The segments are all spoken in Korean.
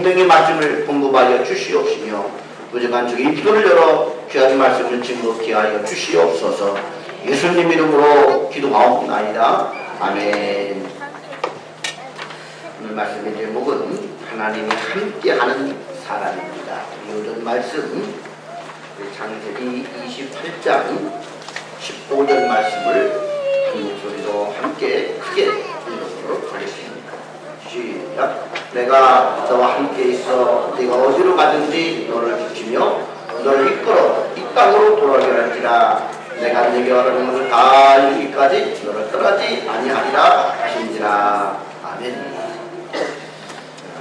생명의 말씀을 공급하여 주시옵시며 부족한 저희 기도를 열어 귀한 말씀을 증거케 하여 주시옵소서. 예수님 이름으로 기도하옵나이다. 아멘. 오늘 말씀의 제목은 하나님이 함께하는 사람입니다. 오늘 말씀 창세기 28장 15절 말씀을 한 목소리로 함께 크게 읽어보도록 하겠습니다. 시작. 내가 너와 함께 있어 네가 어디로 가든지 너를 지키며 너를 이끌어 이 땅으로 돌아오게 할지라. 내가 네게 말하는 것을 다 이루기까지 너를 떠나지 아니하리라 하신지라. 아멘.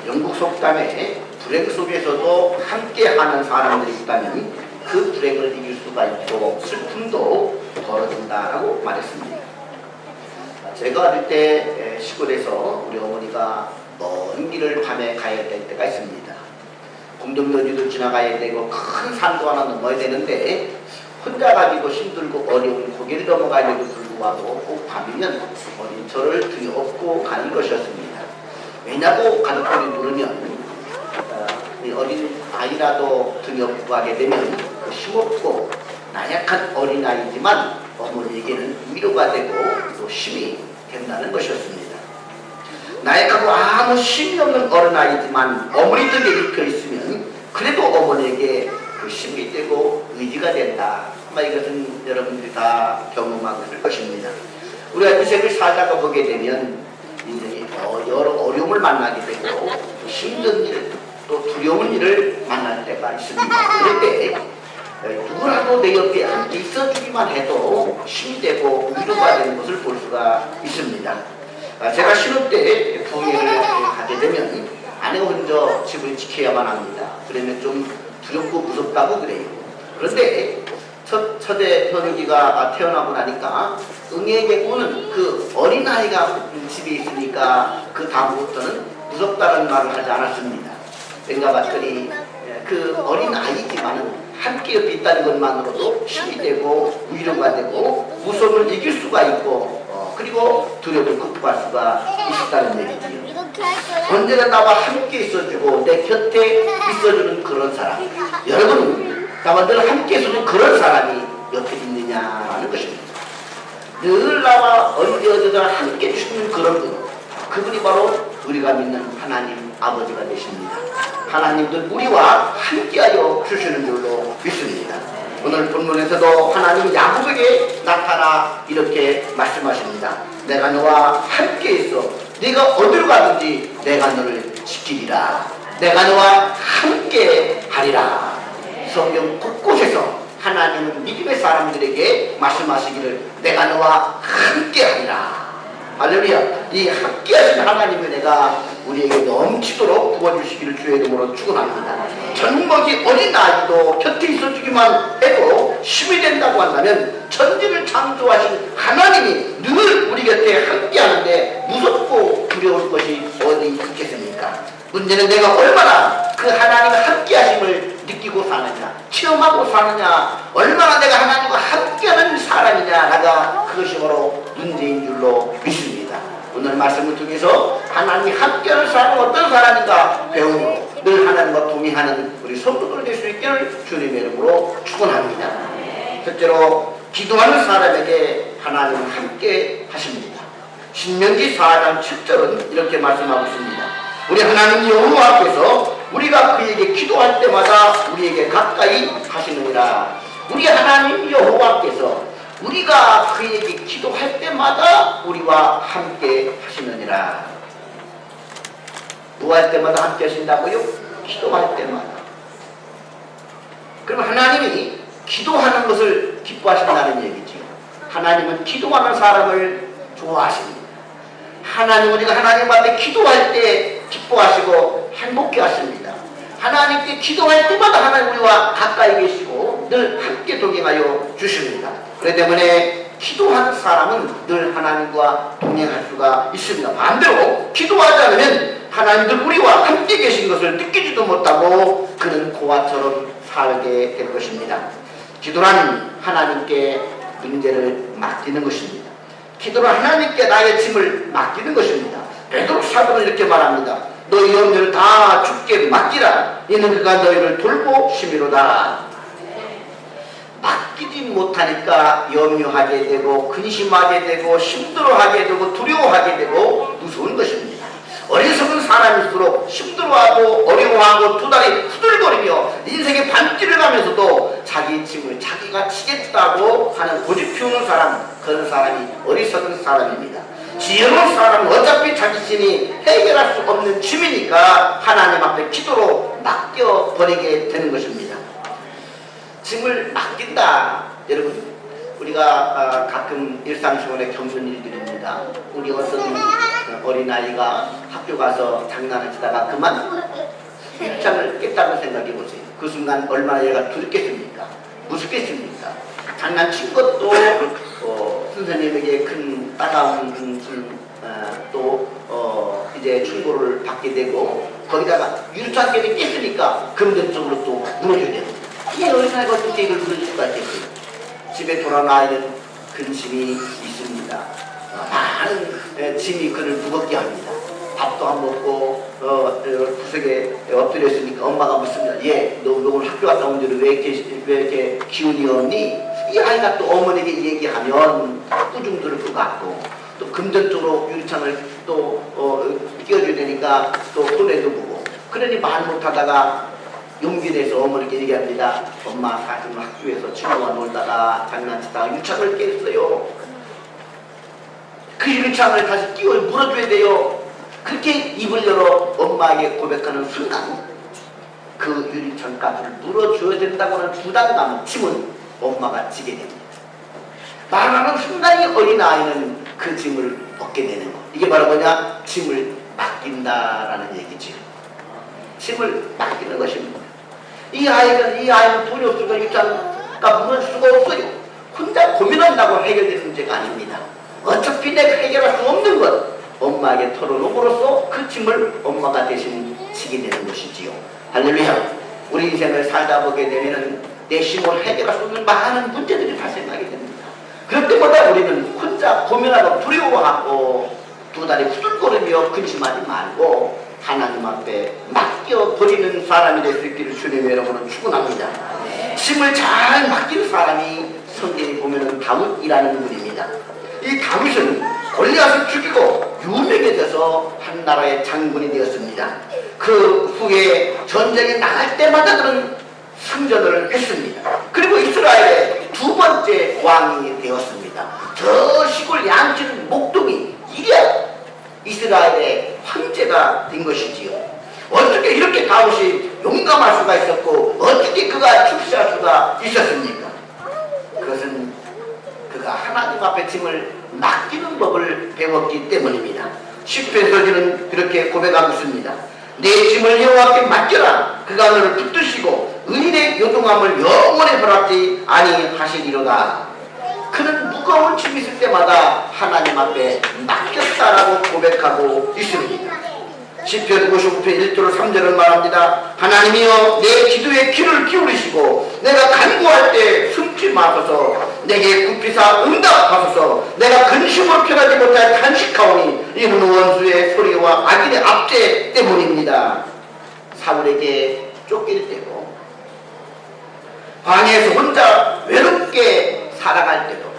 영국 속담에 불행 속에서도 함께하는 사람들이 있다면 그 불행을 이길 수가 있고 슬픔도 덜어진다라고 말했습니다. 제가 어릴 때 시골에서 우리 어머니가 먼 길을 밤에 가야 될 때가 있습니다. 공동묘지도 지나가야 되고 큰 산도 하나 넘어야 되는데 혼자 가기도 힘들고 어려운 고개를 넘어가려고 불구하고 꼭 밤이면 어린 저를 등에 업고 가는 것이었습니다. 왜냐고 가족들이 물으면 어린 아이라도 등에 업고 가게 되면 힘없고 나약한 어린아이지만 어머니에게는 위로가 되고 또 힘이 된다는 것이었습니다. 나약하고 아무 힘이 없는 어린아이지만 어머니 등에 입혀 있으면 그래도 어머니에게 그 힘이 되고 의지가 된다. 아마 이것은 여러분들이 다 경험하고 있을 것입니다. 우리가 인생을 살다가 보게 되면 인생이 여러 어려움을 만나게 되고 힘든 일, 또 두려운 일을 만날 때가 있습니다. 그럴 때 누구라도 내 옆에 함께 있어주기만 해도 힘이 되고 위로가 되는 것을 볼 수가 있습니다. 제가 신혼 때 부흥회를 가게 되면 아내가 먼저 집을 지켜야만 합니다. 그러면 좀 두렵고 무섭다고 그래요. 그런데 첫째 현욱이가 태어나고 나니까 응애에게 오는 그 어린아이가 집에 있으니까 그 다음부터는 무섭다는 말을 하지 않았습니다. 왠가 봤더니 그 어린아이지만은 함께 옆에 있다는 것만으로도 힘이 되고 위로가 되고 무서움을 이길 수가 있고 그리고 두려움을 극복할 수가 있다는 얘기지요. 언제나 나와 함께 있어주고 내 곁에 있어주는 그런 사람, 여러분은 나와 늘 함께 있어주는 그런 사람이 옆에 있느냐라는 것입니다. 늘 나와 언제 어디나 함께 해주시는 그런 분, 그분이 바로 우리가 믿는 하나님 아버지가 되십니다. 하나님도 우리와 함께하여 주시는 줄로 믿습니다. 오늘 본문에서도 하나님 야곱에게 나타나 이렇게 말씀하십니다. 내가 너와 함께 있어 네가 어디로 가든지 내가 너를 지키리라. 내가 너와 함께 하리라. 성경 곳곳에서 하나님은 믿음의 사람들에게 말씀하시기를 내가 너와 함께 하리라. 할렐루야. 이 함께 하신 하나님의 은혜가 우리에게 넘치도록 부어주시기를 주의 이름으로 축원합니다. 젊은이 어린아이도 곁에 있어주기만 해도 힘이 된다고 한다면 천지를 창조하신 하나님이 늘 우리 곁에 함께 하는데 무섭고 두려울 것이 어디 있겠습니까? 문제는 내가 얼마나 그 하나님의 함께 하심을 느끼고 사느냐, 체험하고 사느냐, 얼마나 내가 하나님과 함께하는 사람이냐가 그것이 바로 문제인 줄로 믿습니다. 오늘 말씀을 통해서 하나님이 함께하는 사람은 어떤 사람인가 배움으로 늘 하나님과 동행하는 우리 성도들 될 수 있기를 주님의 이름으로 축원합니다. 첫째로 기도하는 사람에게 하나님은 함께 하십니다. 신명기 4장 7절은 이렇게 말씀하고 있습니다. 우리 하나님 여호와께서 우리가 그에게 기도할 때마다 우리에게 가까이 하시느니라. 우리 하나님 여호와께서 우리가 그에게 기도할 때마다 우리와 함께 하시느니라. 뭐 할 때마다 함께 하신다고요? 기도할 때마다. 그럼 하나님이 기도하는 것을 기뻐하신다는 얘기지요. 하나님은 기도하는 사람을 좋아하십니다. 하나님은 우리가 하나님 앞에 기도할 때 기뻐하시고 행복해 하십니다. 하나님께 기도할 때마다 하나님 우리와 가까이 계시고 늘 함께 동행하여 주십니다. 그렇기 때문에 기도하는 사람은 늘 하나님과 동행할 수가 있습니다. 반대로 기도하지 않으면 하나님들 우리와 함께 계신 것을 느끼지도 못하고 그는 고아처럼 살게 될 것입니다. 기도란 하나님께 문제를 맡기는 것입니다. 기도는 하나님께 나의 짐을 맡기는 것입니다. 베드로 사도는 이렇게 말합니다. 너희 염려를 다 주께 맡기라. 이는 그가 너희를 돌보 심이로다. 맡기지 못하니까 염려하게 되고 근심하게 되고 힘들어하게 되고 두려워하게 되고 무서운 것입니다. 어리석은 사람일수록 힘들어하고 어려워하고 두 다리 후들거리며 인생의 반길을 가면서도 자기 짐을 자기가 지겠다고 하는 고집 피우는 사람, 그런 사람이 어리석은 사람입니다. 지혜로운 사람은 어차피 자기 짐이 해결할 수 없는 짐이니까 하나님 앞에 기도로 맡겨버리게 되는 것입니다. 짐을 맡긴다. 여러분, 우리가 가끔 일상생활에 겪는 일들입니다. 우리 어떤 어린아이가 학교 가서 장난을 치다가 그만 일장을 깼다고 생각해 보세요. 그 순간 얼마나 얘가 두렵겠습니까? 무섭겠습니까? 장난친 것도 선생님에게 큰 따가운 또 이제 충고를 받게 되고 거기다가 유리창 깨게 깼으니까 금전적으로 또 무너져야 됩니다. 이 어린아이가 어떻게 이걸 무너질 수가 있겠어요? 집에 돌아나는 근심이 있습니다. 많은 짐이 그를 무겁게 합니다. 밥도 안 먹고 구석에 엎드려 있으니까 엄마가 묻습니다. 얘, 너 오늘 학교 갔다 온 뒤로 왜 이렇게 기운이 없니? 이 아이가 또 어머니에게 얘기하면 꾸중들을 것 같고 또 금전적으로 유리창을 또 끼워줘야 되니까 또 손해도 보고 그러니 말 못하다가 용기 내서 어머니께 얘기합니다. 엄마 사실 학교에서 친구와 놀다가 장난치다가 유창을 깼어요. 그 유리창을 다시 끼워 물어줘야 돼요. 그렇게 입을 열어 엄마에게 고백하는 순간 그 유리창 값을 물어줘야 된다고는 부담감, 짐은 엄마가 지게 됩니다. 말하는 순간이 어린아이는 그 짐을 벗게 되는 것. 이게 바로 뭐냐? 짐을 맡긴다라는 얘기죠. 짐을 맡기는 것입니다. 이 아이는 돈이 없으니까 유치원값 물을 수가 없어요. 혼자 고민한다고 해결되는 문제가 아닙니다. 어차피 내가 해결할 수 없는 것 엄마에게 털어놓음으로써 그 짐을 엄마가 대신 지게 되는 것이지요. 할렐루야. 우리 인생을 살다 보게 되면 내 힘으로 해결할 수 없는 많은 문제들이 발생하게 됩니다. 그럴 때마다 우리는 혼자 고민하고 두려워하고 두 다리 후들거리며 근심하지 말고 하나님 앞에 맡겨버리는 사람이 될 수 있기를 주님의 여러분은 축원합니다. 짐을 잘 맡기는 사람이 성경에 보면은 다윗이라는 분입니다. 이 다윗은 골리앗을 죽이고 유명해져서 한 나라의 장군이 되었습니다. 그 후에 전쟁에 나갈 때마다 그런 승전을 했습니다. 그리고 이스라엘의 두 번째 왕이 되었습니다. 저 시골 양치는 목동이 이래 이스라엘의 황제가 된 것이지요. 어떻게 이렇게 다윗이 용감할 수가 있었고 어떻게 그가 출세할 수가 있었습니까? 그것은 그가 하나님 앞에 짐을 맡기는 법을 배웠기 때문입니다. 시편 서기는 그렇게 고백하고 있습니다. 내 짐을 여호와께 맡겨라. 그가 너를 붙드시고 의인의 요동함을 영원히 허락지 아니하시리로다. 그는 무거운 짐이 있을 때마다 하나님 앞에 맡겼다라고 고백하고 있습니다. 시편 55편 1절 3절은 말합니다. 하나님이여 내 기도에 귀를 기울이시고 내가 간구할 때 숨지 마소서. 내게 굽히사 응답하소서. 내가 근심을 편하지 못하여 탄식하오니 이는 원수의 소리와 악인의 압제 때문입니다. 사울에게 쫓길 때도 광야에서 혼자 외롭게 살아갈 때도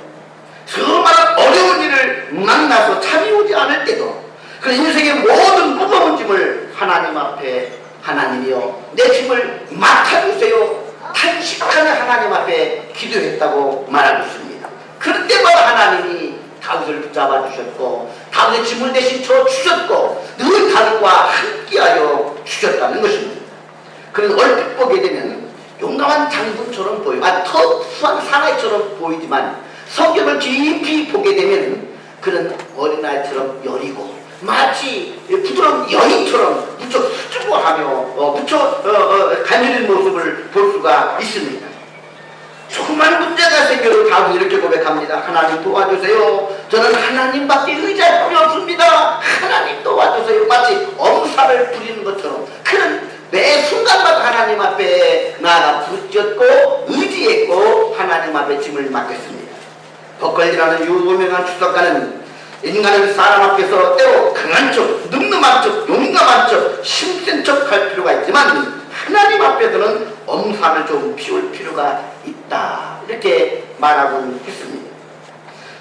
정말 어려운 일을 만나서 참이 오지 않을 때도 그 인생의 모든 무거운 짐을 하나님 앞에 하나님이여 내 짐을 맡아주세요. 탄식하는 하나님 앞에 기도했다고 말하고 있습니다. 그럴 때마다 하나님이 다윗을 붙잡아 주셨고 다윗의 짐을 대신 져 주셨고 늘 다윗과 함께하여 주셨다는 것입니다. 그는 얼핏 보게 되면 용감한 장군처럼 보이고 터프한 사나이처럼 보이지만 성경을 깊이 보게 되면 그는 어린아이처럼 여리고 마치 부드러운 여인처럼 무척 수줍어하며 무척 가녀린 모습을 볼 수가 있습니다. 조그만 문제가 생겨도 다윗이 이렇게 고백합니다. 하나님 도와주세요. 저는 하나님밖에 의지할 필요 없습니다. 하나님 도와주세요. 마치 엄살을 부리는 것처럼 그는 매 순간마다 하나님 앞에 나아가 부르짖고 의지했고 하나님 앞에 짐을 맡겼습니다. 버컬리라는 유명한 추석가는 인간은 사람 앞에서 때로 강한 척, 늠름한 척, 용감한 척, 힘센 척 할 필요가 있지만 하나님 앞에서는 엄살을 좀 피울 필요가 있다. 이렇게 말하고 했습니다.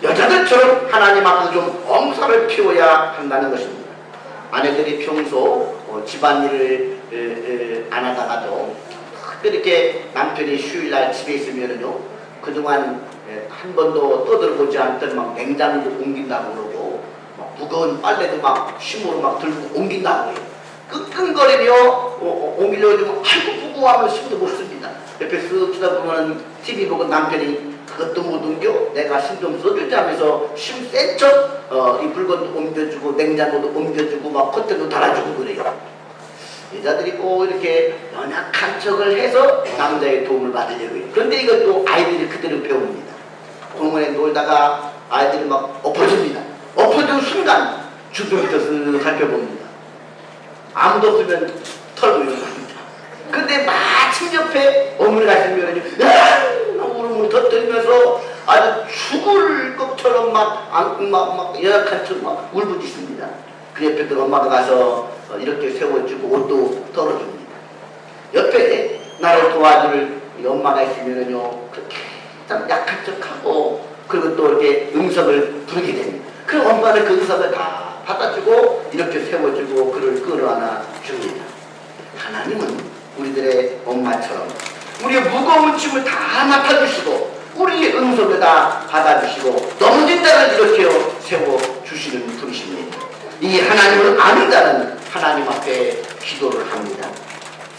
여자들처럼 하나님 앞에서 좀 엄살을 피워야 한다는 것입니다. 아내들이 평소 집안일을 안 하다가도 이렇게 남편이 휴일날 집에 있으면요 그동안 한 번도 떠들어보지 않던 막 냉장고 옮긴다고 그러고 막 무거운 빨래도 막 힘으로 막 들고 옮긴다고 해요. 끙끙거리며 옮기려고 하면 아이고 부부하면 힘도 못 씁니다. 옆에 쓱 쳐다보면 TV 보고 남편이 그것도 못 옮겨? 내가 힘 좀 써주지 하면서 힘 센 척 이 물건도 옮겨주고 냉장고도 옮겨주고 막 커튼도 달아주고 그래요. 여자들이 꼭 이렇게 연약한 척을 해서 남자의 도움을 받으려고 해요. 그런데 이것도 아이들이 그대로 배웁니다. 공원에 놀다가 아이들이 막 엎어집니다. 엎어지는 순간 주변부터 쓱 살펴봅니다. 아무도 없으면 털고 일어납니다. 근데 마침 옆에 어머니가 있으면 울음을 터뜨리면서 아주 죽을 것처럼 막 연약한 척 막 울부짖습니다. 그 옆에 그 엄마가 가서 이렇게 세워주고 옷도 떨어줍니다. 옆에 나를 도와줄 이 엄마가 있으면은요, 그렇게 참 약한 척하고, 그리고 또 이렇게 응석을 부르게 됩니다. 그 엄마는 그 응석을 다 받아주고, 이렇게 세워주고, 그를 끌어안아 줍니다. 하나님은 우리들의 엄마처럼 우리의 무거운 짐을 다 맡아주시고, 우리의 응석을 다 받아주시고, 넘어진다는 이렇게 세워주시는 분이십니다. 이 하나님을 아는 자는 하나님 앞에 기도를 합니다.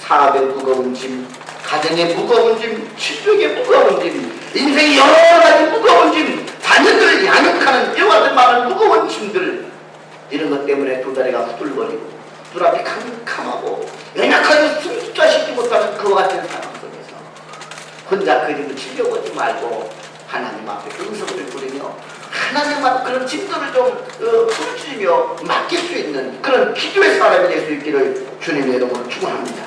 사업의 무거운 짐, 가정의 무거운 짐, 실력의 무거운 짐, 인생의 여러 가지 무거운 짐, 자녀들을 양육하는 이와 같은 많은 무거운 짐들, 이런 것 때문에 두 다리가 후들거리고 눈앞이 캄캄하고 연약하게 숨자시지 못하는 그와 같은 상황 속에서 혼자 그 짐을 지려보지 말고 하나님 앞에 응석을 부리며 하나님 앞에 그런 짐들을 좀 풀어주며 맡길 수 있는 그런 기도의 사람이 될 수 있기를 주님의 이름으로 축원합니다.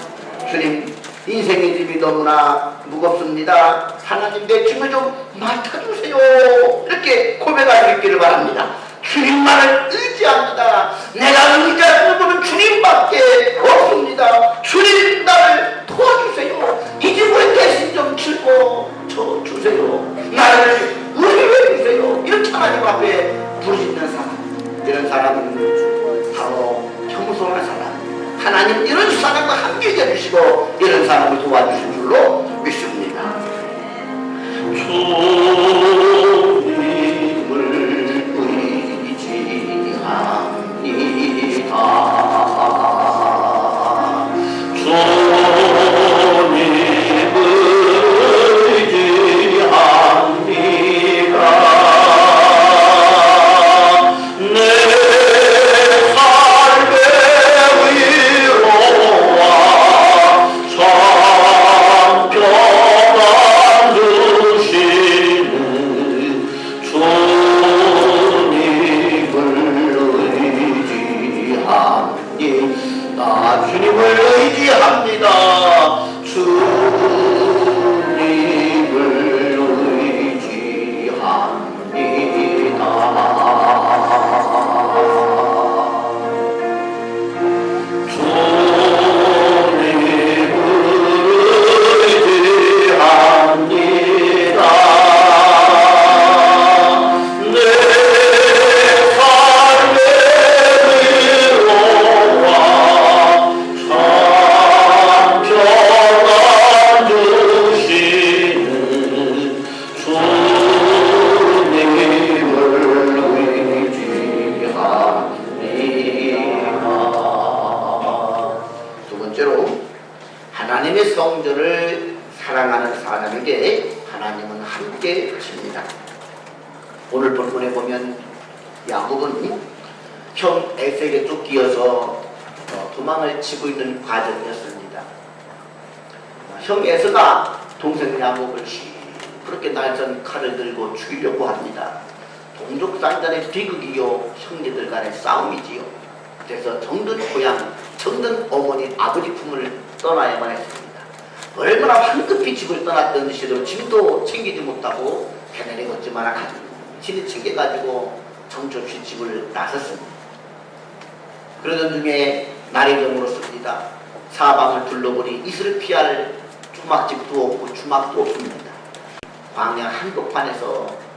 주님, 인생의 짐이 너무나 무겁습니다. 하나님 내 짐을 좀 맡아주세요. 이렇게 고백할 수 있기를 바랍니다. 주님만을 의지합니다. 내가 의지하는 분은 주님밖에 없습니다. 주님 나를 도와주세요. 이 짐을 대신 좀 짊어 주세요. 나를 의뢰해 주세요. 이렇게 하나님 앞에 부르짖는 사람, 이런 사람은 바로 겸손한 사람, 하나님 이런 사람과 함께 해주시고 이런 사람을 도와주신 줄로 믿습니다. 하나님의 성전을 사랑하는 사람에게 하나님은 함께 하십니다. 오늘 본문에 보면 야곱은 형 에서에게 쫓기어서 도망을 치고 있는 과정이었습니다. 형 에서가 동생 야곱을 그렇게 날선 칼을 들고 죽이려고 합니다. 동족상간의 비극이요, 형제들 간의 싸움이지요. 그래서 정든 고향, 정든 어머니, 아버지 품을 떠나야만 했습니다. 얼마나 황급히 집을 떠났던 시도 짐도 챙기지 못하고 배내리 걷지마나 가지고 짐을 챙겨가지고 정처없이 집을 나섰습니다. 그러던 중에 날이 저물었습니다. 사방을 둘러보니 이슬을 피할 조막집도 없고 주막도 없습니다. 광야 한복판에서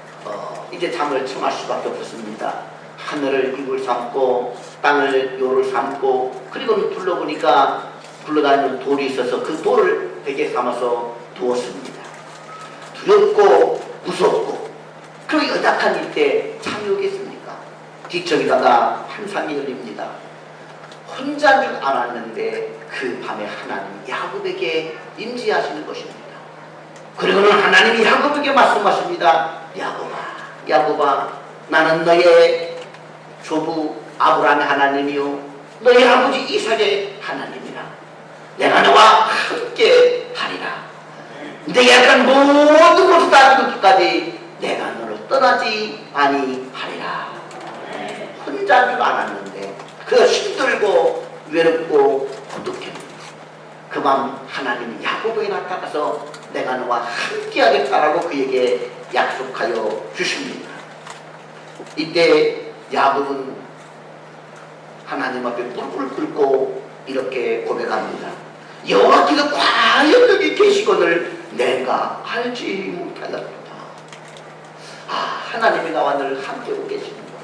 이제 잠을 청할 수밖에 없었습니다. 하늘을 이불 삼고 땅을 요를 삼고, 그리고 둘러보니까 굴러다니는 돌이 있어서 그 돌을 베개 삼아서 두었습니다. 두렵고 무섭고 그 연약한 이때 잠이 오겠습니까? 뒤척이다가 한상이 열립니다. 혼자인 줄 알았는데 그 밤에 하나님 야곱에게 임재하시는 것입니다. 그리고는 하나님이 야곱에게 말씀하십니다. 야곱아, 야곱아, 나는 너의 조부 아브라함의 하나님이요 너의 아버지 이삭의 하나님이라. 내가 너와 함께 하리라. 내가 약한 모든 것을 다 이루기까지 내가 너를 떠나지 아니하리라. 혼자인 줄 알았는데 그 힘들고 외롭고 고독했는데 그 밤 하나님이 야곱에게 나타나서 내가 너와 함께 하겠다라고 그에게 약속하여 주십니다. 이때 야곱은 하나님 앞에 무릎을 꿇고 이렇게 고백합니다. 여호와께서 과연 여기 계시거늘 내가 알지 못하였도다. 아, 하나님이 나와 늘 함께하고 계시는구나.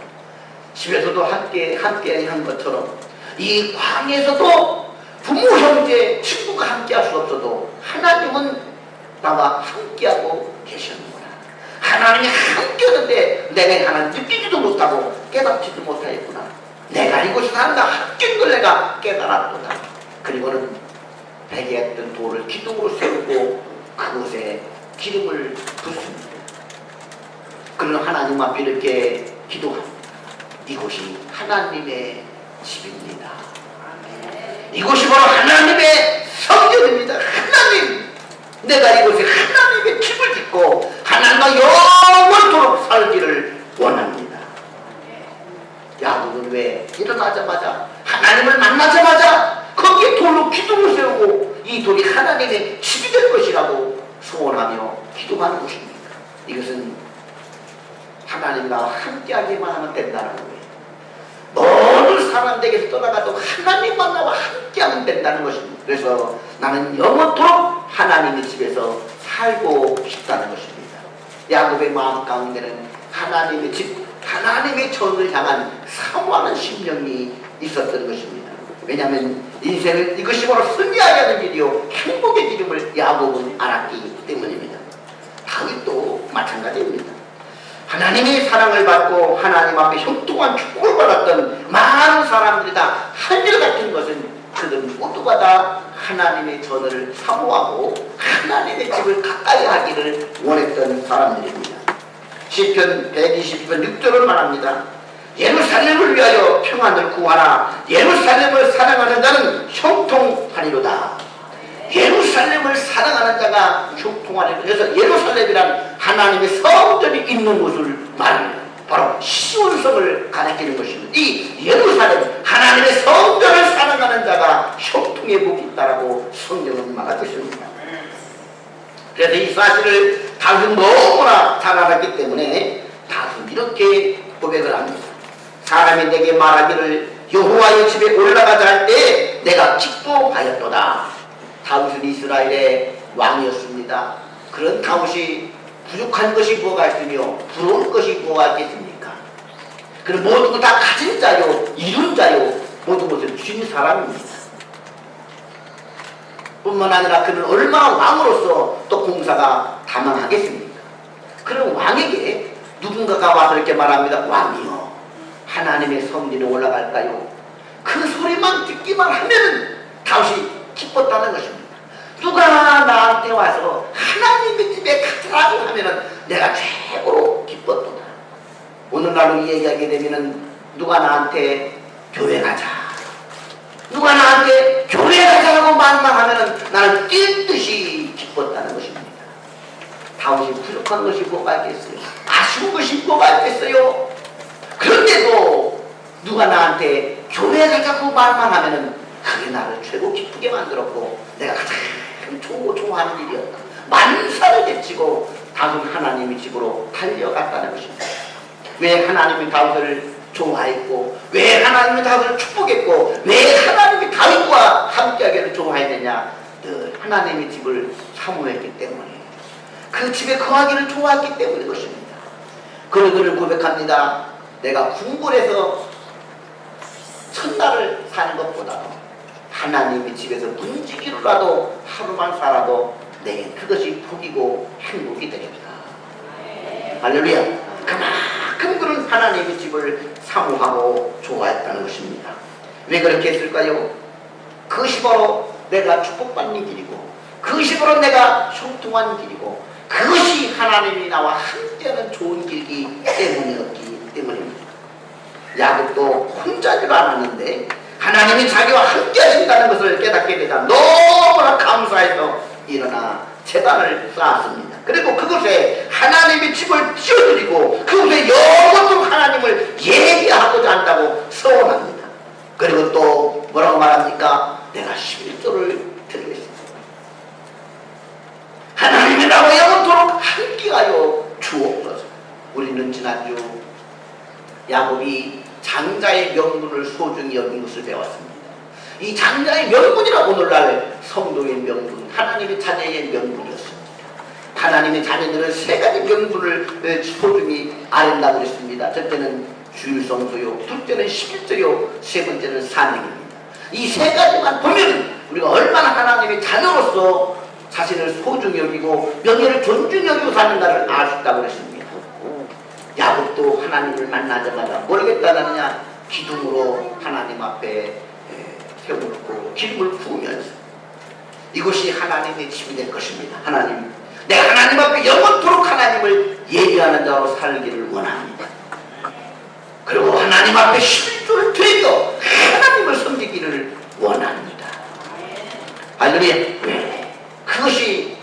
집에서도 함께 한 것처럼 이 광에서도 부모, 형제, 친구가 함께할 수 없어도 하나님은 나와 함께하고 계시는구나. 하나님이 함께하는데 내가 하나님 느끼지도 못하고 깨닫지도 못하였구나. 내가 이곳에 산다 함께인 걸 내가 깨달았구나. 그리고는 베개 했던 돌을 기둥으로 세우고 그곳에 기름을 붓습니다. 그러나 하나님 앞에 이렇게 기도합니다. 이곳이 하나님의 집입니다. 이곳이 바로 하나님의 성전입니다. 하나님, 내가 이곳에 하나님의 집을 짓고 하나님과 영원토록 살기를 원합니다. 야곱은 왜 일어나자마자 하나님을 만나자마자 거기에 돌로 기둥을 세우고 이 돌이 하나님의 집이 될 것이라고 소원하며 기도하는 것입니다. 이것은 하나님과 함께하기만 하면 된다는 거예요. 모든 사람들에게서 떠나가도 하나님만 나와 함께하면 된다는 것입니다. 그래서 나는 영원토록 하나님의 집에서 살고 싶다는 것입니다. 야곱의 마음 가운데는 하나님의 집, 하나님의 전을 향한 사모하는 심령이 있었던 것입니다. 왜냐하면 인생은 이것이 바로 승리하게 하는 길이요 행복의 길임을 야곱은 알았기 때문입니다. 다윗도 마찬가지입니다. 하나님의 사랑을 받고 하나님 앞에 형통한 축복을 받았던 많은 사람들이 다 한결같은 것은 그들 모두가 다 하나님의 전을 사모하고 하나님의 집을 가까이 하기를 원했던 사람들입니다. 시편 120편 6절을 말합니다. 예루살렘을 위하여 평안을 구하라. 예루살렘을 사랑하는 자는 형통하리로다. 예루살렘을 사랑하는 자가 형통하리로다. 그래서 예루살렘이란 하나님의 성전이 있는 곳을 말합니다. 바로 시온성을 가리키는 것입니다. 이 예루살렘, 하나님의 성전을 사랑하는 자가 형통의 복이 있다라고 성경은 말하고 있습니다. 그래서 이 사실을 다윗은 너무나 잘 알았기 때문에 다윗은 이렇게 고백을 합니다. 사람이 내게 말하기를 여호와의 집에 올라가자 할 때 내가 기뻐하였도다. 다윗은 이스라엘의 왕이었습니다. 그런 다윗이 부족한 것이 뭐가 있으며 부러울 것이 뭐가 있겠습니까? 그는 모두 다 가진 자요, 이룬 자요, 모든 것을 쥔 사람입니다. 뿐만 아니라 그는 얼마나 왕으로서 또 공사가 다망하겠습니까? 그런 왕에게 누군가가 와서 이렇게 말합니다. 왕이여, 하나님의 성전에 올라갈까요? 그 소리만 듣기만 하면 다윗이 기뻤다는 것입니다. 누가 나한테 와서 하나님의 집에 가자라고 하면 내가 최고로 기뻤도다. 오늘날로 얘기하게 되면 누가 나한테 교회 가자, 누가 나한테 교회 가자라고 말만 하면 나는 뛸 듯이 기뻤다는 것입니다. 다윗이 부족한 것이 뭐가 있겠어요? 아쉬운 것이 뭐가 있겠어요? 그런데도 누가 나한테 교회 가자고 말만 하면 그게 나를 최고 기쁘게 만들었고 내가 가장 좋아하는 일이었다. 만사를 제치고 다윗은 하나님의 집으로 달려갔다는 것입니다. 왜 하나님이 다윗을 좋아했고 왜 하나님이 다윗을 축복했고 왜 하나님이 다윗과 함께하기를 좋아했느냐? 늘 하나님의 집을 사모했기 때문에 그 집에 거하기를 좋아했기 때문인 것입니다. 그를 고백합니다. 내가 궁궐에서 천날을 사는 것보다도 하나님의 집에서 문지기로라도 하루만 살아도 내게 그것이 복이고 행복이 되겠다. 할렐루야. 그만큼 그는 하나님의 집을 사모하고 좋아했다는 것입니다. 왜 그렇게 했을까요? 그것이 바로 내가 축복받는 길이고 그것이 바로 내가 형통한 길이고 그것이 하나님이 나와 함께하는 좋은 길이기 때문이었기 때문입니다. 야곱도 혼자인 줄 알았는데 하나님이 자기와 함께 하신다는 것을 깨닫게 되자 너무나 감사해서 일어나 제단을 쌓았습니다. 그리고 그곳에 하나님의 집을 지어드리고 그곳에 영원토록 하나님을 예배하고자 한다고 서원합니다. 그리고 또 뭐라고 말합니까? 내가 11조를 드리겠습니다. 하나님이 나와 영원토록 함께하여 주옵소서. 우리는 지난주 야곱이 장자의 명분을 소중히 여긴 것을 배웠습니다. 이 장자의 명분이라 오늘날 성도의 명분, 하나님의 자녀의 명분이었습니다. 하나님의 자녀들은 세 가지 명분을 소중히 아른다고 했습니다. 첫째는 주일성소요, 둘째는 11조요, 세 번째는 사명입니다. 이 세 가지만 보면 우리가 얼마나 하나님의 자녀로서 자신을 소중히 여기고 명예를 존중히 여기고 사는가를 알 수 있다고 했습니다. 야곱도 하나님을 만나자마자 모르겠다느냐 기둥으로 하나님 앞에 세워놓고 기름을 부으면서 이것이 하나님의 집이 될 것입니다. 하나님, 내가 하나님 앞에 영원토록 하나님을 예배하는 자로 살기를 원합니다. 그리고 하나님 앞에 11조를 드리며 하나님을 섬기기를 원합니다. 할렐루야. 그것이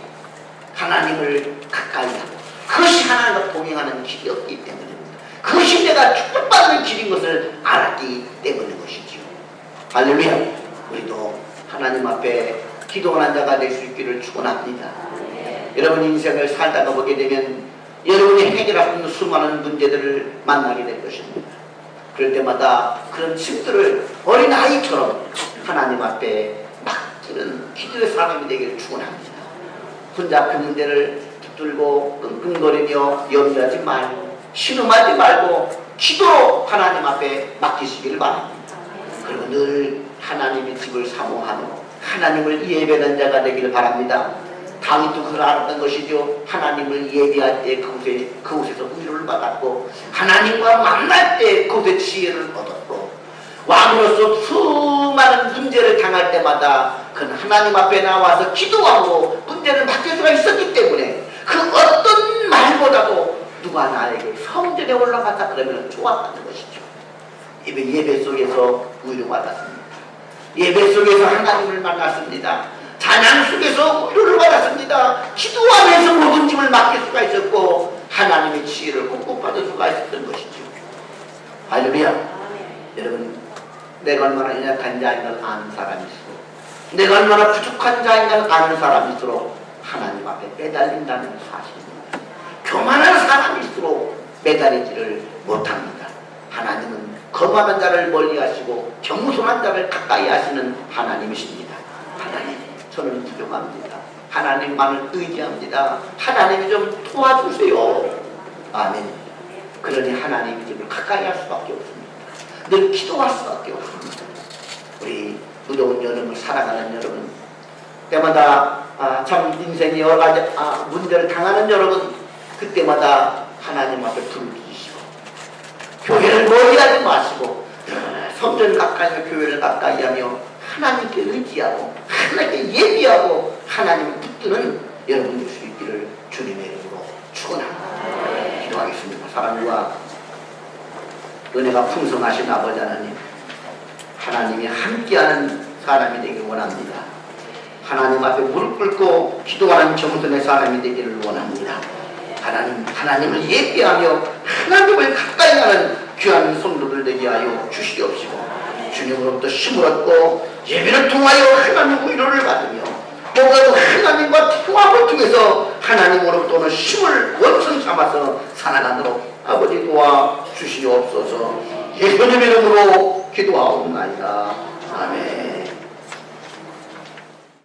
하나님을 가까이 하고 그것이 하나님과 동행하는 길이었기 때문입니다. 그것이 내가 축복받는 길인 것을 알았기 때문인 것이지요. 할렐루야. 우리도 하나님 앞에 기도하는 자가 될 수 있기를 축원합니다. 여러분 인생을 살다가 보게 되면 여러분이 해결할 수 있는 수많은 문제들을 만나게 될 것입니다. 그럴 때마다 그런 짐들을 어린아이처럼 하나님 앞에 맡기는 기도의 사람이 되기를 축원합니다. 혼자 그 문제를 붙들고 끙끙거리며 염려하지 말고 신음하지 말고 기도로 하나님 앞에 맡기시기를 바랍니다. 그리고 늘 하나님의 집을 사모하며 하나님을 예배하는 자가 되기를 바랍니다. 다윗도 그걸 알았던 것이죠. 하나님을 예배할 때 그곳에서 위로를 받았고 하나님과 만날 때 그곳에 지혜를 얻었고 왕으로서 수많은 문제를 당할 때마다 그는 하나님 앞에 나와서 기도하고 문제를 맡길 수가 있었기 때문에 그 어떤 말보다도 누가 나에게 성전에 올라갔다 그러면 좋았다는 것이죠. 예배 속에서 위로받았습니다. 예배 속에서 하나님을 만났습니다. 찬양 속에서 위로를 받았습니다. 기도하면서 모든 짐을 맡길 수가 있었고 하나님의 지혜를 꼭 받을 수가 있었던 것이죠. 할렐루야. 여러분, 내가 얼마나 연약한 자인 걸 아는 사람일수록 내가 얼마나 부족한 자인 걸 아는 사람일수록 하나님 앞에 매달린다는 사실입니다. 교만한 사람일수록 매달리지를 못합니다. 하나님은 거만한 자를 멀리하시고 겸손한 자를 가까이 하시는 하나님이십니다. 하나님, 저는 부족합니다. 하나님만을 의지합니다. 하나님 좀 도와주세요. 아멘. 그러니 하나님의 집을 가까이 할 수밖에 없습니다. 늘 기도할 수밖에 없습니다. 우리 무더운 여름을 살아가는 여러분, 때마다 참 인생에 여러 가지 문제를 당하는 여러분, 그때마다 하나님 앞에 불을 지시고 교회를 멀리하지 마시고 성전 가까이 교회를 가까이 하며 하나님께 의지하고 하나님께 예비하고 하나님을 붙드는 여러분 될 수 있기를 주님의 이름으로 축원합니다. 기도하겠습니다. 사랑과 은혜가 풍성하신 아버지 하나님, 하나님이 함께하는 사람이 되기를 원합니다. 하나님 앞에 무릎 꿇고 기도하는 겸손의 사람이 되기를 원합니다. 하나님을 예배하며 하나님을 가까이 하는 귀한 성도들 되게 하여 주시옵시고 주님으로부터 힘을 얻고 예배를 통하여 하나님 위로를 받으며 뭔가도 하나님과 통합을 통해서 하나님으로부터 힘을 원천 삼아서 살아가도록 아버지 도와 주시옵소서. 예수님 이름으로 기도하옵나이다. 아멘.